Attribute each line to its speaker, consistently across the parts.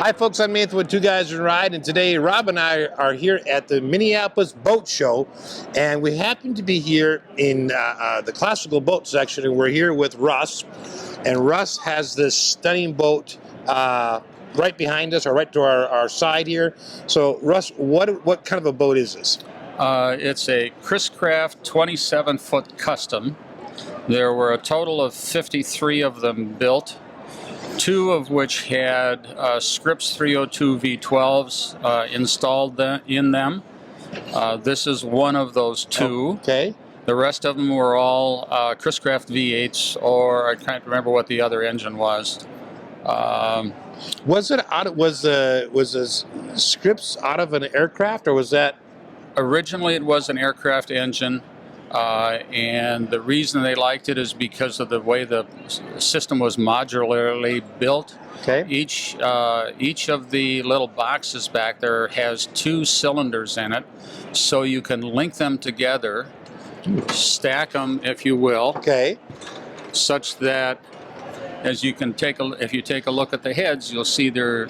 Speaker 1: Hi folks, I'm Nathan with Two Guys and Ride, and today Rob and I are here at the Minneapolis Boat Show, and we happen to be here in the classical boat section, and we're here with Russ, and Russ has this stunning boat right behind us, or right to our side here. So Russ, what kind of a boat is this?
Speaker 2: It's a Chris-Craft 27-foot custom. There were a total of 53 of them built, 2 of which had Scripps V12s installed in them. This is one of those 2.
Speaker 1: Okay.
Speaker 2: The rest of them were all Chris-Craft V8s, or I can't remember what the other engine was.
Speaker 1: Was the Scripps out of an aircraft, or was that?
Speaker 2: Originally, it was an aircraft engine. And the reason they liked it is because of the way the system was modularly built.
Speaker 1: Okay.
Speaker 2: Each of the little boxes back there has 2 cylinders in it, so you can link them together, stack them, if you will. Okay. Such that, as you can if you take a look at the heads, you'll see they're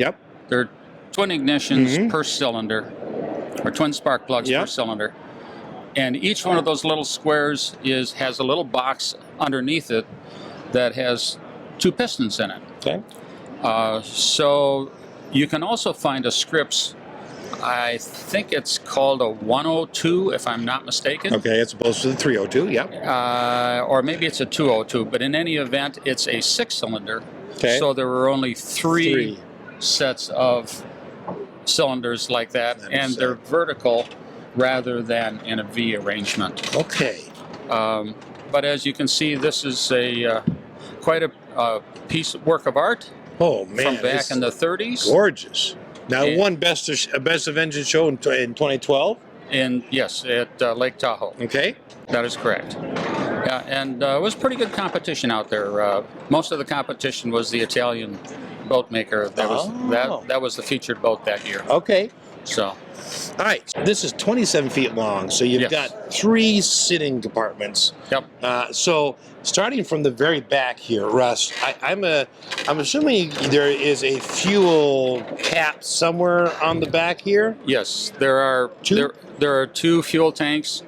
Speaker 2: twin ignitions per cylinder, or twin spark plugs per cylinder. And each one of those little squares has a little box underneath it that has 2 pistons in it. Okay. So you can also find a Scripps, I think it's called a 102, if I'm not mistaken.
Speaker 1: Okay, as opposed to the 302, yeah.
Speaker 2: Or maybe it's a 202, but in any event, it's a 6-cylinder. Okay. So there were only 3 sets of cylinders like that, and they're vertical rather than in a V arrangement.
Speaker 1: Okay.
Speaker 2: But as you can see, this is quite a piece of work of art.
Speaker 1: Oh man!
Speaker 2: From back in the 30s.
Speaker 1: Gorgeous. Now, won best of engine show in 2012.
Speaker 2: Yes, at Lake Tahoe. Okay. That is correct. Yeah, and it was pretty good competition out there. Most of the competition was the Italian boat maker. That was the featured boat that year.
Speaker 1: Okay.
Speaker 2: So,
Speaker 1: all right, this is 27 feet long, so you've got 3 sitting compartments. Yep. So starting from the very back here, Russ, I'm assuming there is a fuel cap somewhere on the back here?
Speaker 2: Yes, there are 2? There are 2 fuel tanks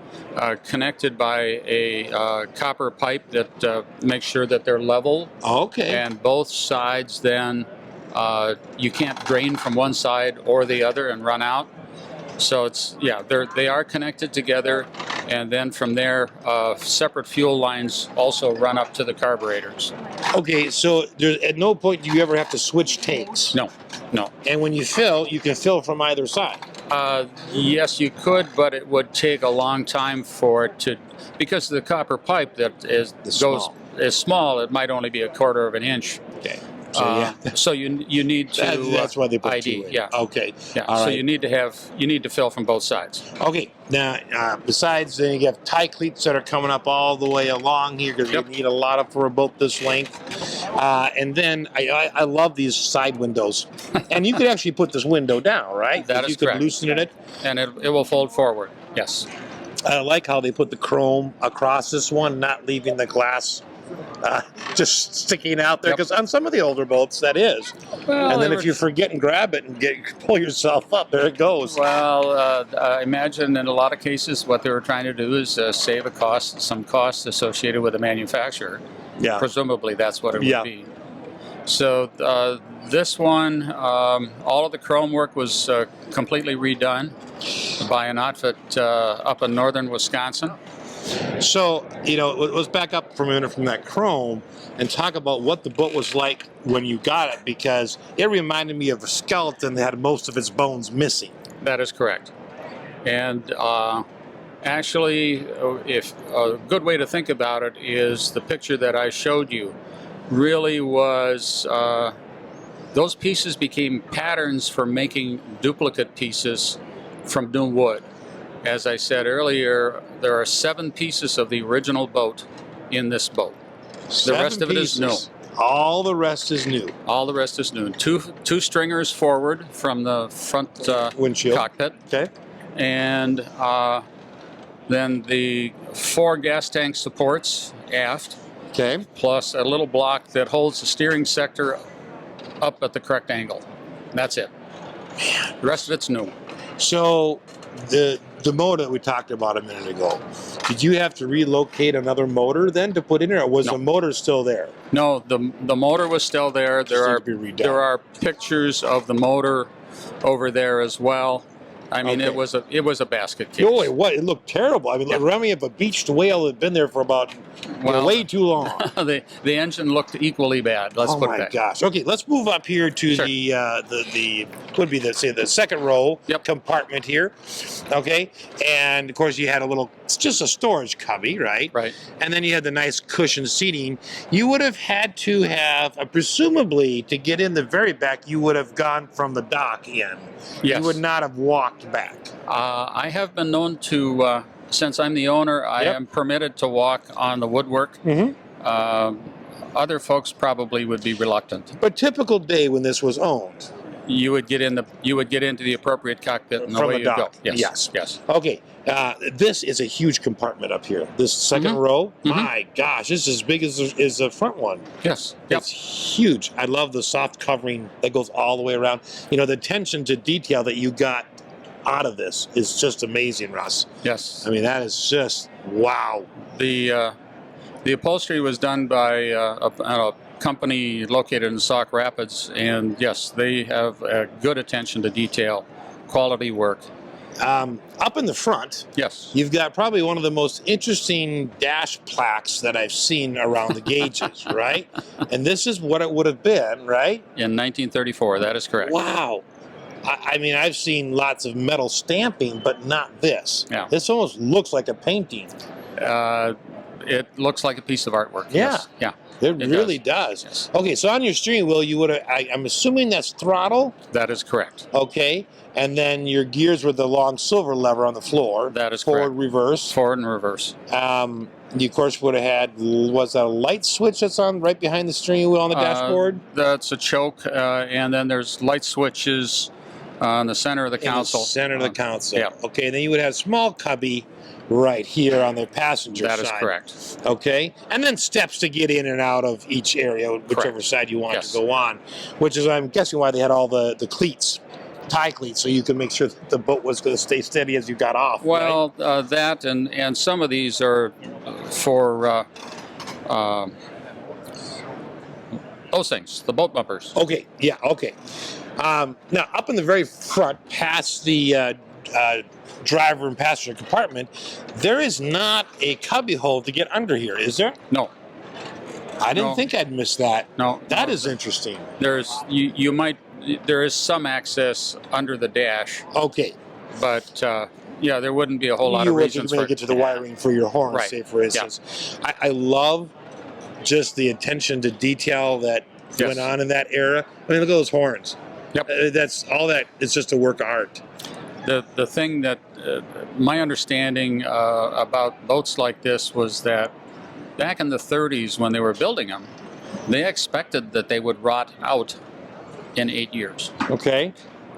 Speaker 2: connected by a copper pipe that makes sure that they're level.
Speaker 1: Okay.
Speaker 2: And both sides then, you can't drain from one side or the other and run out. So they are connected together, and then from there, separate fuel lines also run up to the carburetors.
Speaker 1: Okay, so at no point do you ever have to switch tanks?
Speaker 2: No, no.
Speaker 1: And when you fill, you can fill from either side?
Speaker 2: Yes, you could, but it would take a long time for it to, because the copper pipe that is small, it might only be a 1/4 of an inch. Okay. So you need to
Speaker 1: that's why they put
Speaker 2: ID.
Speaker 1: 2 in.
Speaker 2: Yeah.
Speaker 1: Okay.
Speaker 2: Yeah.
Speaker 1: All
Speaker 2: so
Speaker 1: right.
Speaker 2: you need to fill from both sides.
Speaker 1: Okay. Now, besides, then you have tie cleats that are coming up all the way along here, because you need a lot of for a boat this length. And then I love these side windows, and you could actually put this window down, right?
Speaker 2: That is correct.
Speaker 1: You could loosen it,
Speaker 2: and it will fold forward. Yes.
Speaker 1: I like how they put the chrome across this one, not leaving the glass just sticking out there, because on some of the older boats that is. Well, and then if you forget and grab it and pull yourself up, there it goes.
Speaker 2: Well, I imagine in a lot of cases what they were trying to do is save some costs associated with the manufacturer. Yeah. Presumably that's what it would be. So this one, all of the chrome work was completely redone by an outfit up in northern Wisconsin.
Speaker 1: So, let's back up for a minute from that chrome and talk about what the boat was like when you got it, because it reminded me of a skeleton that had most of its bones missing.
Speaker 2: That is correct. And actually, if a good way to think about it is the picture that I showed you really was, those pieces became patterns for making duplicate pieces from new wood. As I said earlier, there are 7 pieces of the original boat in this boat. The rest of it is new.
Speaker 1: All the rest is new.
Speaker 2: All the rest is new. Two stringers forward from the front
Speaker 1: windshield
Speaker 2: cockpit.
Speaker 1: Okay.
Speaker 2: And then the 4 gas tank supports aft. Okay. Plus a little block that holds the steering sector up at the correct angle. That's it. The rest of it's new.
Speaker 1: So the motor that we talked about a minute ago, did you have to relocate another motor then to put in there, or was the motor still there?
Speaker 2: No, the motor was still there. There are pictures of the motor over there as well. I mean, it was a basket case.
Speaker 1: No, it looked terrible. I mean, remind me of a beached whale that had been there for about way too long.
Speaker 2: the engine looked equally bad. Let's put it that.
Speaker 1: Oh my gosh! Okay, let's move up here to the would be the second row compartment here. Okay, and of course you had it's just a storage cubby, right?
Speaker 2: Right.
Speaker 1: And then you had the nice cushioned seating. You would have had to have, presumably, to get in the very back, you would have gone from the dock in.
Speaker 2: Yes.
Speaker 1: You would not have walked back.
Speaker 2: I have been known to, since I'm the owner, I am permitted to walk on the woodwork. Other folks probably would be reluctant.
Speaker 1: But typical day when this was owned,
Speaker 2: you would get into the appropriate cockpit and away you go. Yes.
Speaker 1: Okay. This is a huge compartment up here. This second row, my gosh, this is as big as the front one.
Speaker 2: Yes.
Speaker 1: It's huge. I love the soft covering that goes all the way around. You know, the attention to detail that you got out of this is just amazing, Russ.
Speaker 2: Yes.
Speaker 1: I mean, that is just wow.
Speaker 2: The upholstery was done by a company located in Sauk Rapids, and yes, they have a good attention to detail, quality work.
Speaker 1: Up in the front, you've got probably one of the most interesting dash plaques that I've seen around the gauges, right? And this is what it would have been, right?
Speaker 2: In 1934, that is correct.
Speaker 1: Wow. I mean, I've seen lots of metal stamping, but not this.
Speaker 2: Yeah.
Speaker 1: This almost looks like a painting.
Speaker 2: It looks like a piece of artwork.
Speaker 1: Yeah.
Speaker 2: Yes. Yeah.
Speaker 1: It really does.
Speaker 2: Yes.
Speaker 1: Okay, so on your steering wheel, you would have, I'm assuming that's throttle?
Speaker 2: That is correct.
Speaker 1: Okay, and then your gears were the long silver lever on the floor.
Speaker 2: That is
Speaker 1: forward,
Speaker 2: correct.
Speaker 1: reverse.
Speaker 2: Forward and reverse.
Speaker 1: You, of course, would have had, was that a light switch that's on right behind the steering wheel on the dashboard?
Speaker 2: That's a choke, and then there's light switches on the center of the console.
Speaker 1: In the center of the console.
Speaker 2: Yeah.
Speaker 1: Okay, then you would have a small cubby right here on the passenger side.
Speaker 2: That is correct.
Speaker 1: Okay, and then steps to get in and out of each area, whichever side you want to go on, which is, I'm guessing, why they had all the cleats, tie cleats, so you could make sure that the boat was going to stay steady as you got off.
Speaker 2: Well, right? That and some of these are for those things, the boat bumpers.
Speaker 1: Okay, yeah, okay. Now, up in the very front, past the driver and passenger compartment, there is not a cubby hole to get under here, is there?
Speaker 2: No.
Speaker 1: I didn't think I'd miss that.
Speaker 2: No.
Speaker 1: That is interesting.
Speaker 2: There's there is some access under the dash.
Speaker 1: Okay.
Speaker 2: But yeah, there wouldn't be a whole lot of reasons
Speaker 1: for it. You get to the wiring for your horn, say, for instance. Yeah. I love just the attention to detail that went on in that era. I mean, look at those horns.
Speaker 2: Yep.
Speaker 1: That's all that. It's just a work of art.
Speaker 2: The thing that my understanding about boats like this was that back in the 30s when they were building them, they expected that they would rot out in 8 years.
Speaker 1: Okay.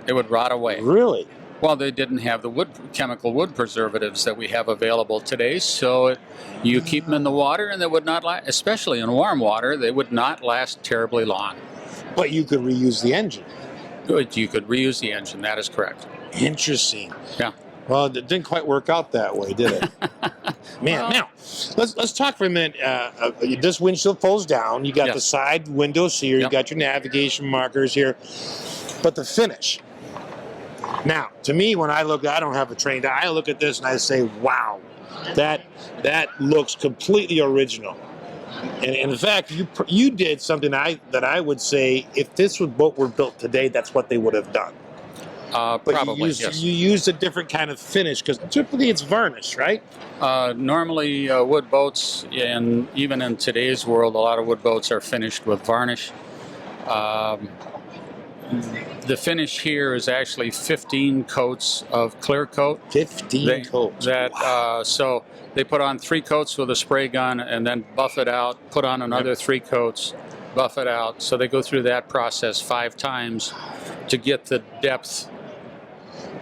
Speaker 2: They would rot away.
Speaker 1: Really?
Speaker 2: Well, they didn't have the chemical wood preservatives that we have available today, so you keep them in the water and they would not last, especially in warm water, they would not last terribly long. But
Speaker 1: you could reuse the engine.
Speaker 2: You could reuse the engine, that is correct.
Speaker 1: Interesting.
Speaker 2: Yeah.
Speaker 1: Well, it didn't quite work out that way, did it? Man, well, now, let's talk for a minute. This windshield folds down. You got the side windows here. You got your navigation markers here. But the finish. Now, to me, when I don't have a trained eye, I look at this and I say, wow, that looks completely original. And in fact, you did something that I would say, if this boat were built today, that's what they would have done. But
Speaker 2: probably,
Speaker 1: you used a different kind of finish, because typically it's varnish, right?
Speaker 2: Normally, wood boats, and even in today's world, a lot of wood boats are finished with varnish. The finish here is actually 15 coats of clear coat.
Speaker 1: 15 coats. Wow.
Speaker 2: So they put on 3 coats with a spray gun and then buff it out, put on another 3 coats, buff it out. So they go through that process 5 times to get the depth.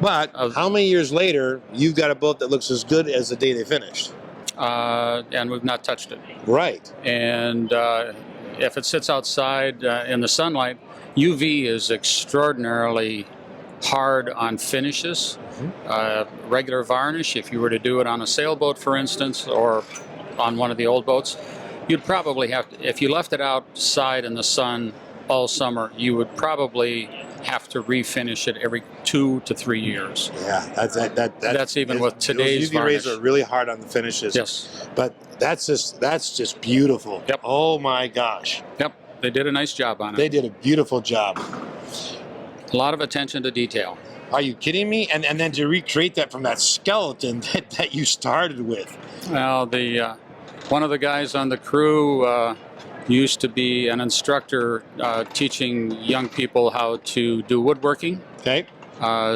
Speaker 1: But how many years later, you've got a boat that looks as good as the day they finished?
Speaker 2: And we've not touched it.
Speaker 1: Right.
Speaker 2: And if it sits outside in the sunlight, UV is extraordinarily hard on finishes. Regular varnish, if you were to do it on a sailboat, for instance, or on one of the old boats, you'd probably have to, if you left it outside in the sun all summer, you would probably have to refinish it every 2 to 3 years.
Speaker 1: Yeah,
Speaker 2: that's even with today's
Speaker 1: UV rays
Speaker 2: varnish.
Speaker 1: are really hard on the finishes.
Speaker 2: Yes.
Speaker 1: But that's just beautiful.
Speaker 2: Yep.
Speaker 1: Oh my gosh.
Speaker 2: Yep. They did a nice job on it.
Speaker 1: They did a beautiful job.
Speaker 2: A lot of attention to detail.
Speaker 1: Are you kidding me? And then to recreate that from that skeleton that you started with.
Speaker 2: Well, one of the guys on the crew used to be an instructor teaching young people how to do woodworking.
Speaker 1: Okay.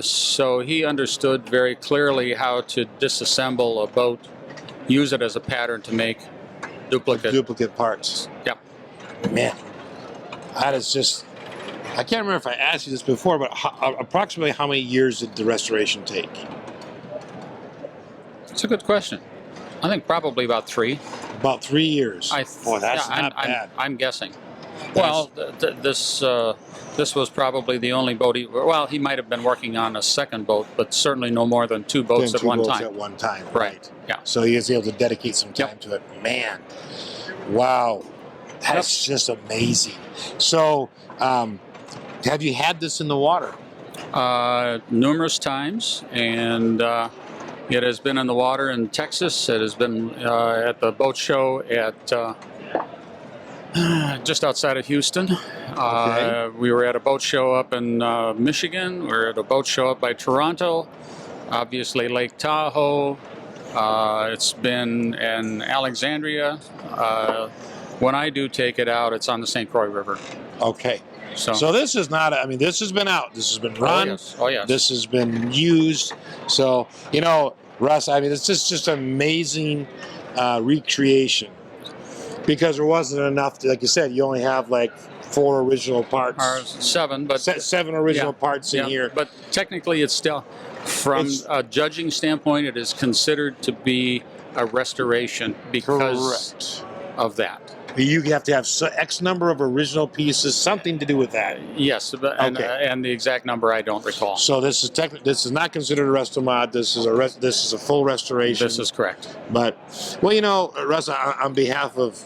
Speaker 2: So he understood very clearly how to disassemble a boat, use it as a pattern to make duplicate
Speaker 1: parts.
Speaker 2: Yep.
Speaker 1: Man, that is just, I can't remember if I asked you this before, but approximately how many years did the restoration take?
Speaker 2: It's a good question. I think probably about 3.
Speaker 1: About 3 years. Boy, that's not bad.
Speaker 2: I'm guessing. Well, this was probably the only boat he might have been working on a second boat, but certainly no more than 2 boats at one time.
Speaker 1: At one time,
Speaker 2: right? Yeah.
Speaker 1: So he was able to dedicate some time to it. Man, wow, that's just amazing. So, have you had this in the water?
Speaker 2: Numerous times, and it has been in the water in Texas. It has been at the boat show at just outside of Houston.
Speaker 1: Okay.
Speaker 2: We were at a boat show up in Michigan. We were at a boat show up by Toronto. Obviously, Lake Tahoe. It's been in Alexandria. When I do take it out, it's on the St. Croix River.
Speaker 1: Okay. So this is not, I mean, this has been out. This has been run.
Speaker 2: Oh, yes.
Speaker 1: This has been used. So, you know, Russ, I mean, it's just amazing recreation. Because there wasn't enough, like you said, you only have like 4 original parts.
Speaker 2: Or 7, but
Speaker 1: 7 original parts in here.
Speaker 2: But technically it's still, from a judging standpoint, it is considered to be a restoration because of that.
Speaker 1: You have to have X number of original pieces, something to do with that.
Speaker 2: Yes, and the exact number I don't recall.
Speaker 1: So this is not considered a restaurant. This is a full restoration.
Speaker 2: This is correct.
Speaker 1: But, well, you know, Russ, on behalf of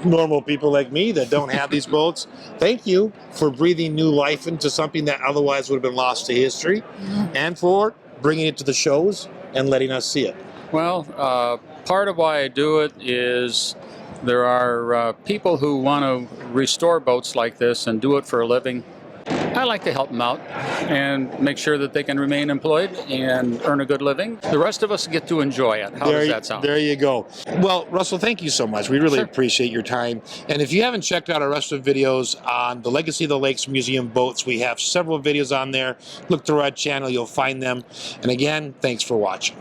Speaker 1: normal people like me that don't have these boats, thank you for breathing new life into something that otherwise would have been lost to history, and for bringing it to the shows and letting us see it.
Speaker 2: Well, part of why I do it is there are people who want to restore boats like this and do it for a living. I like to help them out and make sure that they can remain employed and earn a good living. The rest of us get to enjoy it. How does that sound?
Speaker 1: There you go. Well, Russell, thank you so much. We really appreciate your time. And if you haven't checked out our rest of videos on the Legacy of the Lakes Museum boats, we have several videos on there. Look through our channel, you'll find them. And again, thanks for watching.